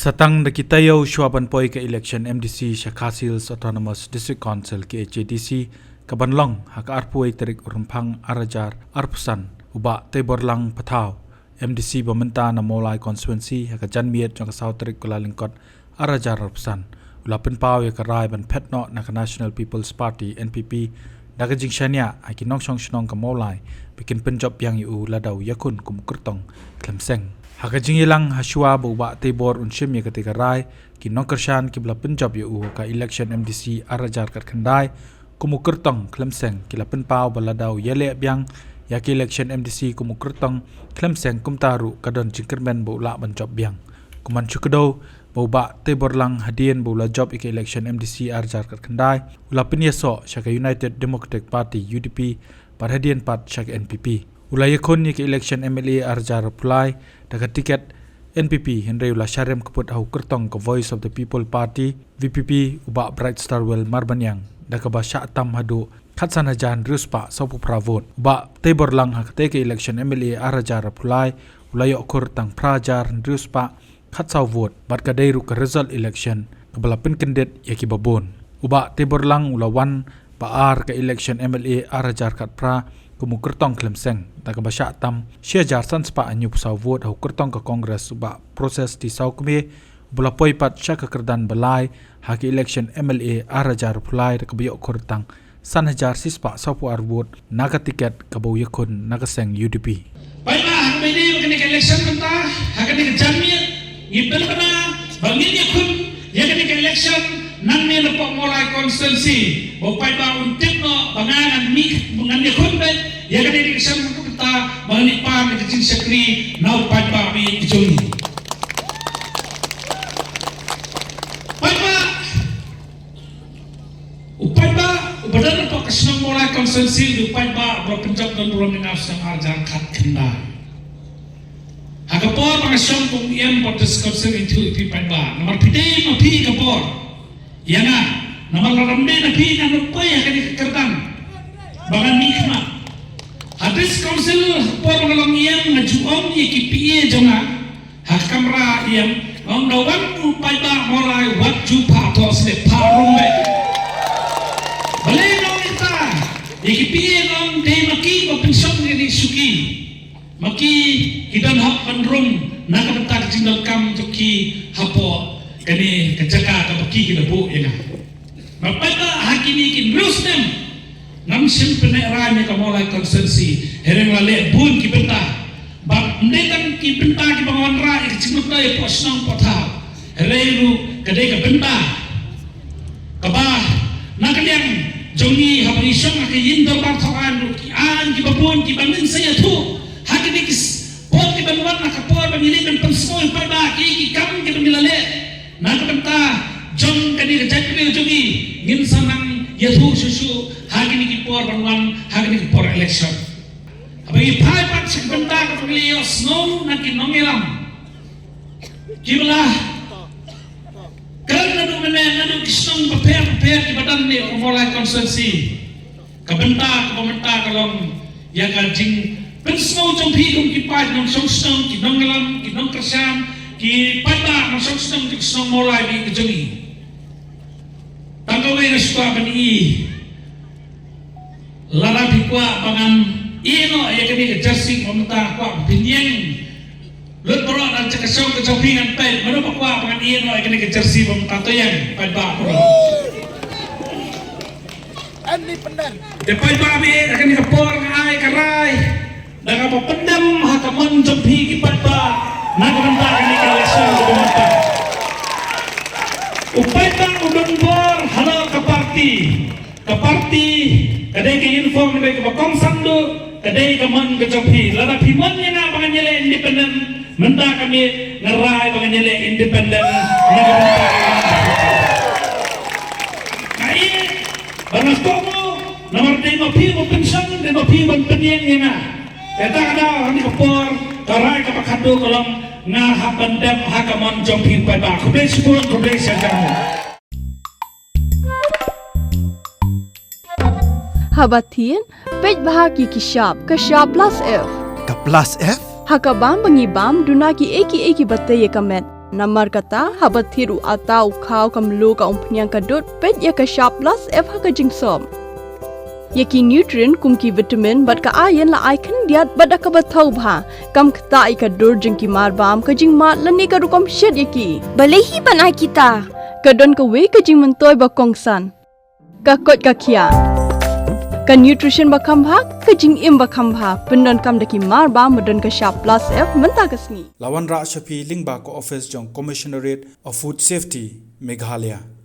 Satang da kita yau syuaban poi ke election MDC Shakhasil's Autonomous District Council ke HDC kabanlong haka arpuai terik urumpang arajar arpusan uba Teibor lang patau MDC bamenta na molai constituency haka janmiet jang sau terik kula lingkot arajar arpusan ulapin pau ya karai ban petno na National People's Party NPP daga jingshania aki nong shong shnong ka molai bikin penjob yang yu ladau yakun kumkurtong klemseng haka jingilang hasua buba Teibor unshim ya ketika rai ki nongkershan ki bla penjob yu ka election MDC arajar kat kandai kumukurtong klemseng kila penpau baladau yele biang ya ki election MDC kumukurtong klemseng kumtaru kadon jingkermen bu la penjob biang kuman chukdo buba Teibor lang hadien bu la job ik election MDC arajar kat kandai ulapin yeso shaka United Democratic Party UDP par hadien pat shaka NPP ulaya kon ni ke election MLA arjar apply daga tiket NPP henry ula syarem keput au kertong ke Voice of the People Party VPP uba Bright Star Well Marbanyang daga ba syatam hadu khatsana jan ruspa sopu pravot uba Teibor lang hakte ke election MLA arjar apply ulaya okur tang prajar ruspa khatsau vote bat kadai ru ke result election kebalapin kandidat yaki babon uba Teibor lang ulawan baar ke election MLA arjar kat pra kumukurtong klemseng daga basya tam syajar sanspa anyu pusau vote au kurtong ke kongres suba proses di sau Khmih bula poi pat sya kekerdan balai haki election MLA arajar pulai daga bayok kurtang san hajar sispa sau pu arbut naga tiket kabau yakun naga seng UDP baiklah ini mengenai election mentah hakani kejamiat ngibel kena bangin yakun yakani election nang ni lepak mulai konstitusi bapai ba untuk no bangangan mik mengenai yakun bet ya kan ini kesan kita menipam kecil sekri nau pada bi kejung upai ba benar apa kesan mulai konsensi upai ba berpenjab dan berminat sang ajar kat kena agapor pengasong kung iam potes konsen itu upai ba nomor pide mapi agapor ya na nomor ramde napi na upai akan dikertan bangan mikma Habis council por mengalong yang ngajuong YKPA jonga hakamra yang ngdawan upay ba moray wajju pato se parumbe balay no ita YKPA ngong day maki pension ni suki maki kidan hap panrum nakabentak jindal kam joki hapo kani kejaka kabaki kidabu ina mapata hakini kin rustem nam simpene rame ka molai konsensi hereng lale bun ki benta bab ndekan ki benta ki bangon ra ik cimut dai posnang potha hereru kade ka benta kaba nakaliang jongi habang isong ka yindor bar thokan ki an ki babun ki bangin saya tu hakini kis pot ki banwan nakapor bangili kan pensoy pa ba ki kam ki bangilale nakabenta jong kadi jakri jongi ngin sanang yathu susu hagini ki por banwan hagini ki por election abagi phai pat sebentar ka pagli snow na kinongilam kibla kan nadu mena kisong prepare ki badan ni overall constituency kabenta kalong yang kajing pensnow jong hi kum ki pat nong song ki nongilam ki nongkersan ki pata nong song ki song molai bi kejongi tanggawe na suka bani lara bikwa bangan ino ya kami kejersing pemerintah kwa binyeng lut bro dan cekesong kejopingan pen mana kwa bangan ino ya kami kejersing pemerintah to yang pen ba bro independent depan ba bi akan dikepor ngai karai daga pendam hakamon jompi ki patba na pemerintah ini election pemerintah upay tang udon bor halal ke parti kadai ke inform kadai ke bakom sandu kadai ke man ke jopi lada piman yang na bangan nyele independen menta kami ngerai bangan nyele independen kai banas komo nomor 5 mo pension dan 5 ban penyeng yang na kata ada ni kepor karai ke pakado kolom nga habandam hakamon jopi pada kublai sepuluh kublai sajamu Habatin, pej bahagi kishab plus F. Ka plus F? Hakabam bangibam dunaki eki bataye kamet. Namar kata habat thiru atau kau kamlu ka umpnyang kadut pet ya ka sharp plus F ha ka jingsom. Yaki nutrient kumki vitamin bat ka ayan la icon diat bat ka bathau bha kam kta ka dur jingki mar bam ka jing mat lani ka rukom shed yaki. Balehi banai kita. Kadon ka we ka jing mentoy ba kongsan. Ka kot ka kia. Ka nutrition ba kambha ka jing im ba kambha pendon kam daki mar bam medon ka sharp plus F menta kasni. Lawan Ra Shafi Lingba ko office jong Commissionerate of Food Safety Meghalaya.